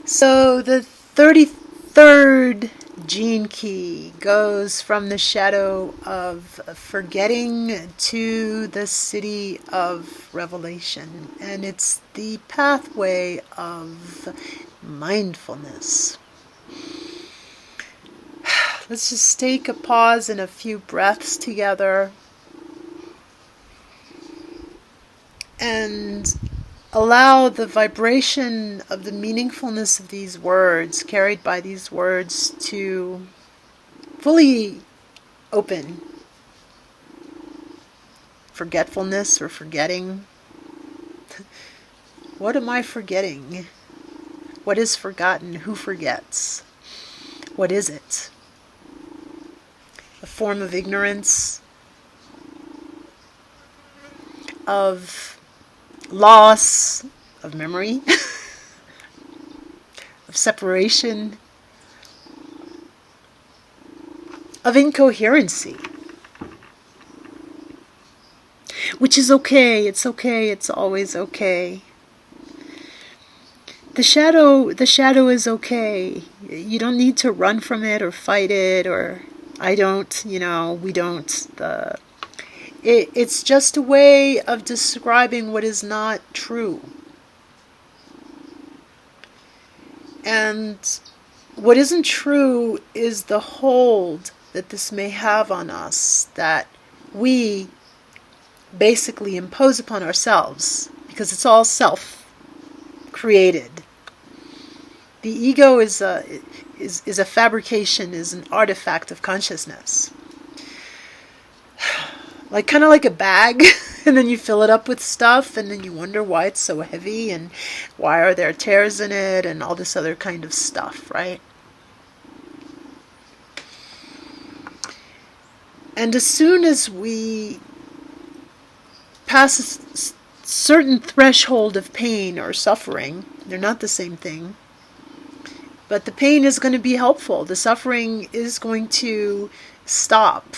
So the 33rd gene key goes from the shadow of forgetting to the city of revelation, and it's the pathway of mindfulness. Let's just take a pause and a few breaths together and allow the vibration of the meaningfulness of these words, carried by these words, to fully open. Forgetfulness or forgetting. What am I forgetting? What is forgotten? Who forgets? What is it? A form of ignorance, of loss, of memory, of separation, of incoherency. Which is okay, it's always okay. The shadow is okay. You don't need to run from it or fight it, or we don't. It's just a way of describing what is not true. And what isn't true is the hold that this may have on us, that we basically impose upon ourselves, because it's all self-created. The ego is a fabrication, is an artefact of consciousness. Kind of like a bag, and then you fill it up with stuff, and then you wonder why it's so heavy, and why are there tears in it, and all this other kind of stuff, right? And as soon as we pass a certain threshold of pain or suffering, they're not the same thing, but the pain is going to be helpful. The suffering is going to stop,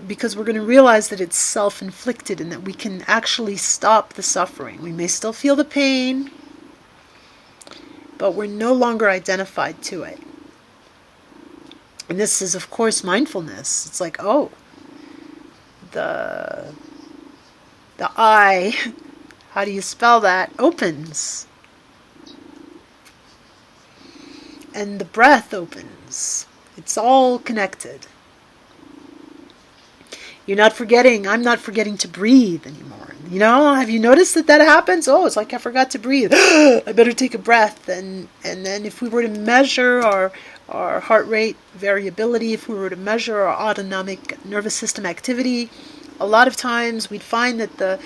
because we're going to realize that it's self-inflicted and that we can actually stop the suffering. We may still feel the pain, but we're no longer identified to it. And this is, of course, mindfulness. It's like, oh, the eye, how do you spell that, opens. And the breath opens. It's all connected. You're not forgetting. I'm not forgetting to breathe anymore. Have you noticed that happens? Oh, it's like I forgot to breathe. I better take a breath. And then if we were to measure our heart rate variability, if we were to measure our autonomic nervous system activity, a lot of times we'd find that the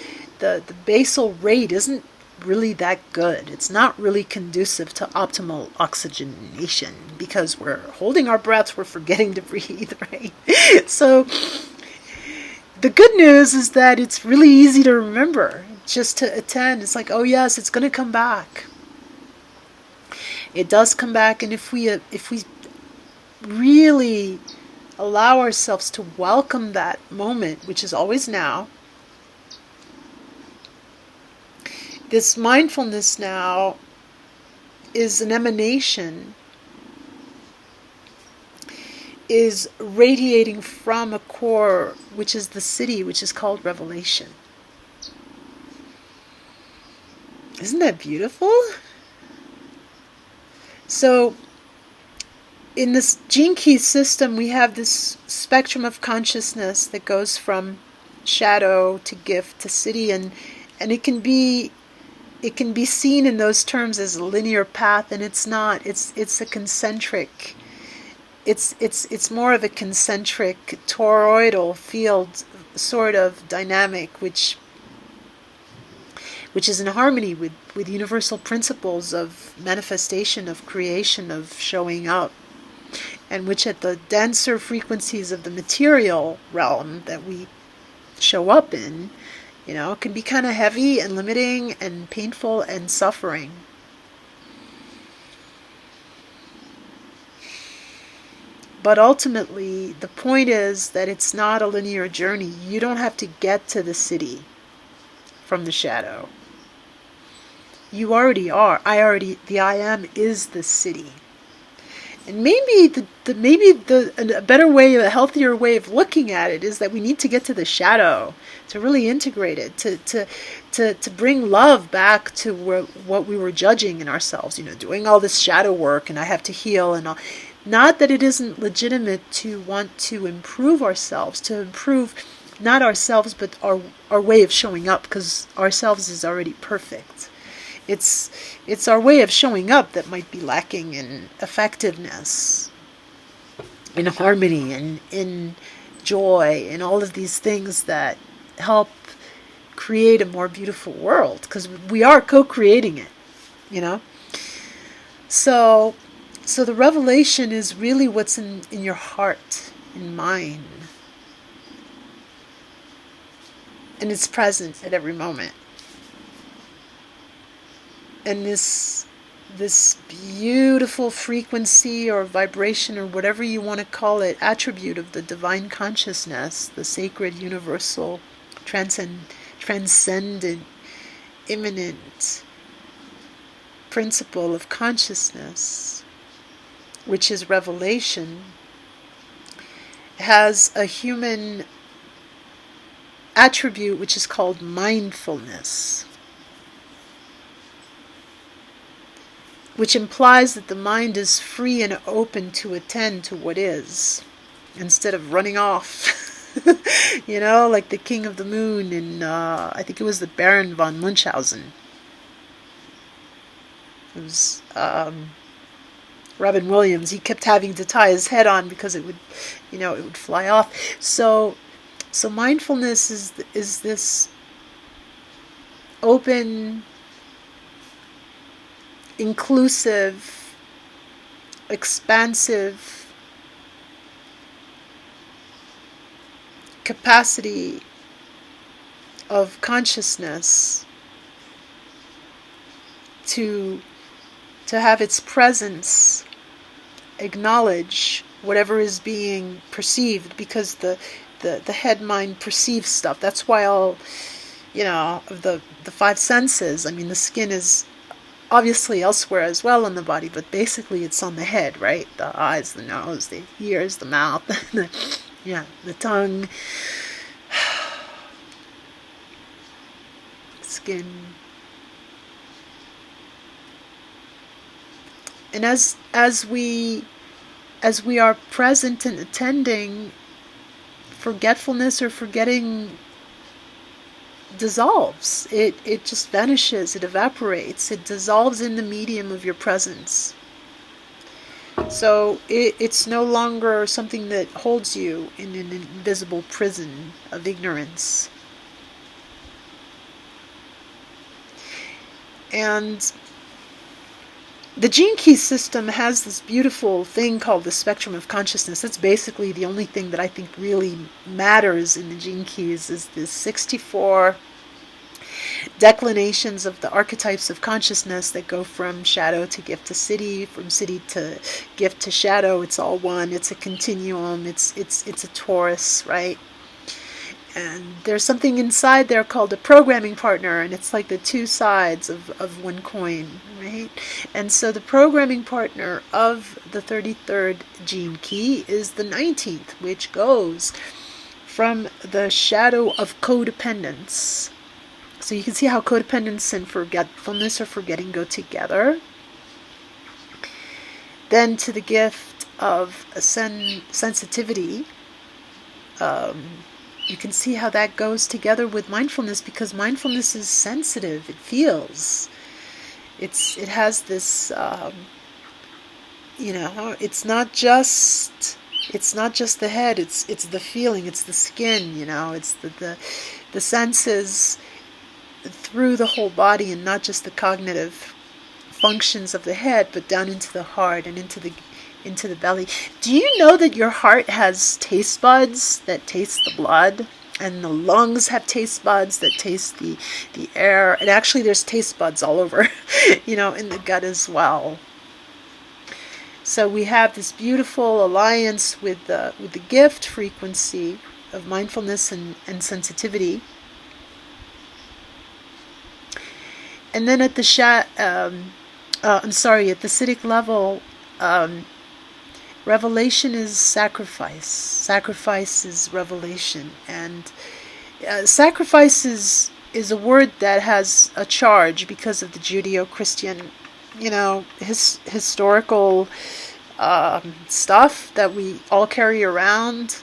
basal rate isn't really that good. It's not really conducive to optimal oxygenation, because we're holding our breaths, we're forgetting to breathe, right? So the good news is that it's really easy to remember, just to attend. It's like, oh yes, it's going to come back. It does come back, and if we really allow ourselves to welcome that moment, which is always now, this mindfulness now is an emanation, is radiating from a core, which is the city, which is called revelation. Isn't that beautiful? So in this gene key system, we have this spectrum of consciousness that goes from shadow to gift to city, and it can be seen in those terms as a linear path, and it's not. It's a concentric. It's more of a concentric toroidal field sort of dynamic, which is in harmony with universal principles of manifestation, of creation, of showing up, and which at the denser frequencies of the material realm that we show up in, can be kind of heavy and limiting and painful and suffering. But ultimately, the point is that it's not a linear journey. You don't have to get to the city from the shadow. You already are. The I am is the city. And maybe a better way, a healthier way of looking at it is that we need to get to the shadow, to really integrate it, to bring love back to what we were judging in ourselves, doing all this shadow work and I have to heal and all. Not that it isn't legitimate to want to improve ourselves, to improve not ourselves but our way of showing up, because ourselves is already perfect. It's our way of showing up that might be lacking in effectiveness, in harmony, and in joy, and all of these things that help create a more beautiful world, because we are co-creating it, So the revelation is really what's in your heart, in mind. And it's present at every moment. And this beautiful frequency or vibration or whatever you want to call it, attribute of the divine consciousness, the sacred, universal, transcendent, immanent principle of consciousness, which is revelation, has a human attribute which is called mindfulness, which implies that the mind is free and open to attend to what is, instead of running off. Like the King of the Moon in, I think it was the Baron von Munchausen. It was Robin Williams. He kept having to tie his head on because it would fly off. So mindfulness is this open, inclusive, expansive capacity of consciousness to have its presence acknowledge whatever is being perceived, because the head mind perceives stuff. That's why all of the five senses, the skin is obviously elsewhere as well in the body, but basically it's on the head, right? The eyes, the nose, the ears, the mouth, the tongue, skin. And as we are present and attending, forgetfulness or forgetting dissolves. It just vanishes. It evaporates. It dissolves in the medium of your presence. So it's no longer something that holds you in an invisible prison of ignorance. And the gene key system has this beautiful thing called the spectrum of consciousness. That's basically the only thing that I think really matters in the gene keys, is the 64 declinations of the archetypes of consciousness that go from shadow to gift to city, from city to gift to shadow. It's all one. It's a continuum. It's a torus, right? And there's something inside there called a programming partner, and it's like the two sides of one coin, right? And so the programming partner of the 33rd gene key is the 19th, which goes from the shadow of codependence. So you can see how codependence and forgetfulness or forgetting go together. Then to the gift of sensitivity. You can see how that goes together with mindfulness, because mindfulness is sensitive. It feels. It has this. It's not just the head. It's the feeling. It's the skin. It's the senses through the whole body, and not just the cognitive functions of the head, but down into the heart and into the belly. Do you know that your heart has taste buds that taste the blood, and the lungs have taste buds that taste the air, and actually there's taste buds all over in the gut as well. So we have this beautiful alliance with the gift frequency of mindfulness and sensitivity. And then at the at the Siddhic level, revelation is sacrifice. Sacrifice is revelation. And sacrifice is a word that has a charge because of the Judeo-Christian, historical stuff that we all carry around,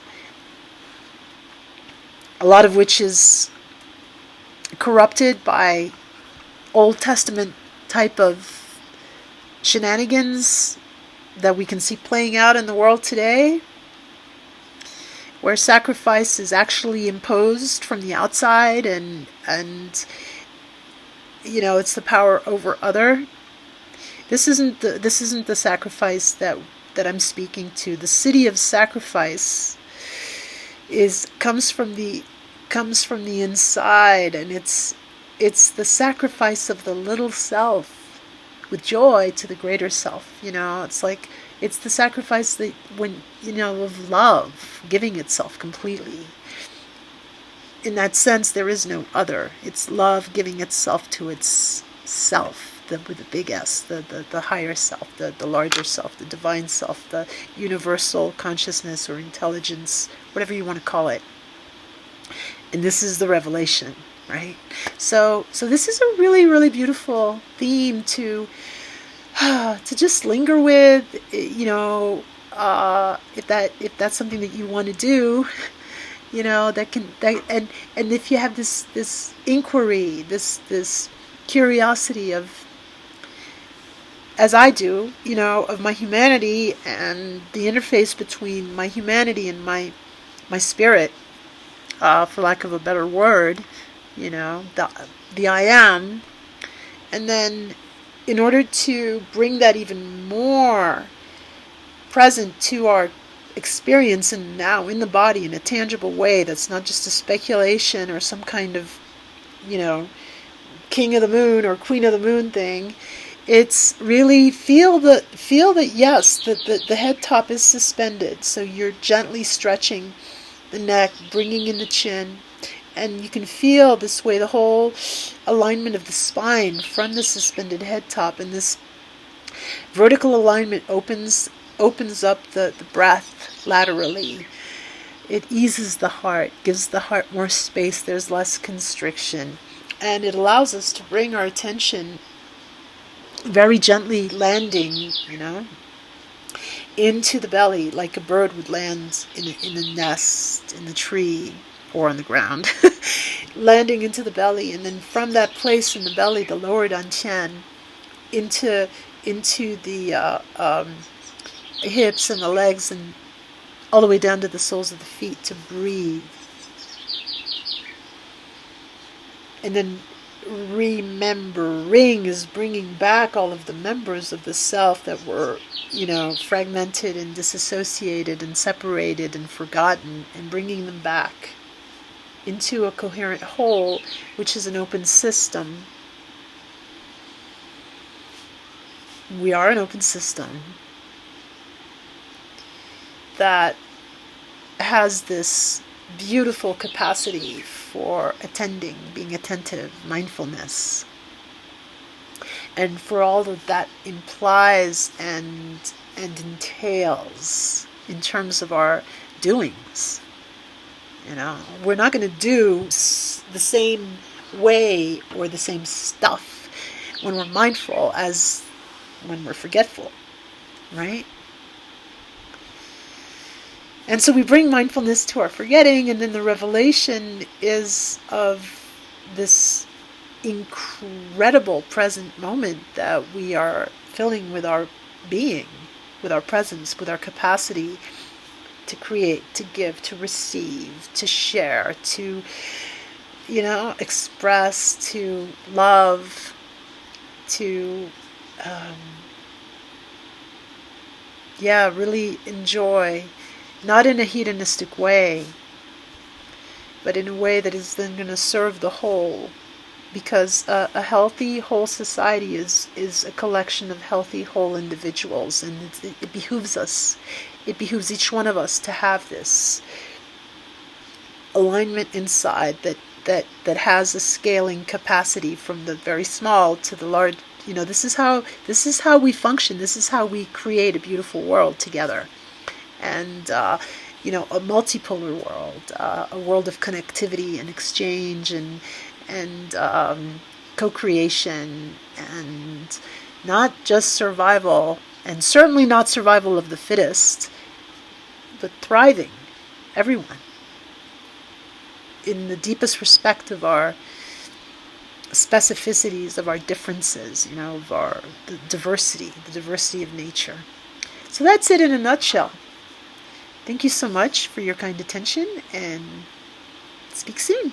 a lot of which is corrupted by Old Testament type of shenanigans that we can see playing out in the world today, where sacrifice is actually imposed from the outside, and it's the power over other. This isn't the sacrifice that I'm speaking to. The city of sacrifice comes from the inside, and it's the sacrifice of the little self with joy to the greater self. It's the sacrifice that of love, giving itself completely. In that sense, there is no other. It's love giving itself to its self, with a big S, the higher self, the larger self, the divine self, the universal consciousness or intelligence, whatever you want to call it. And this is the revelation, right? So this is a really, really beautiful theme to just linger with, if that's something that you want to do, and if you have this inquiry, this curiosity of, as I do, of my humanity and the interface between my humanity and my spirit, for lack of a better word, the I am, and then in order to bring that even more present to our experience and now in the body in a tangible way that's not just a speculation or some kind of, king of the moon or queen of the moon thing. It's really feel that yes, the head top is suspended, so you're gently stretching the neck, bringing in the chin. And you can feel this way the whole alignment of the spine from the suspended head top, and this vertical alignment opens up the breath laterally. It eases the heart, gives the heart more space, there's less constriction, and it allows us to bring our attention very gently landing, into the belly, like a bird would land in a nest in the tree or on the ground, landing into the belly, and then from that place in the belly, the lower dantian, into the hips and the legs, and all the way down to the soles of the feet to breathe. And then remembering is bringing back all of the members of the self that were, fragmented and disassociated and separated and forgotten, and bringing them back into a coherent whole, which is an open system. We are an open system that has this beautiful capacity for attending, being attentive, mindfulness. And for all that that implies and entails in terms of our doings. We're not going to do the same way or the same stuff when we're mindful as when we're forgetful, right? And so we bring mindfulness to our forgetting, and then the revelation is of this incredible present moment that we are filling with our being, with our presence, with our capacity to create, to give, to receive, to share, to, express, to love, to, really enjoy, not in a hedonistic way, but in a way that is then going to serve the whole. Because a healthy, whole society is a collection of healthy, whole individuals, and it behooves us. It behooves each one of us to have this alignment inside that that has a scaling capacity from the very small to the large. This is how we function. This is how we create a beautiful world together. And a multipolar world, a world of connectivity and exchange and co-creation, and not just survival, and certainly not survival of the fittest, but thriving, everyone, in the deepest respect of our specificities, of our differences, of the diversity of nature. So that's it in a nutshell. Thank you so much for your kind attention, and speak soon.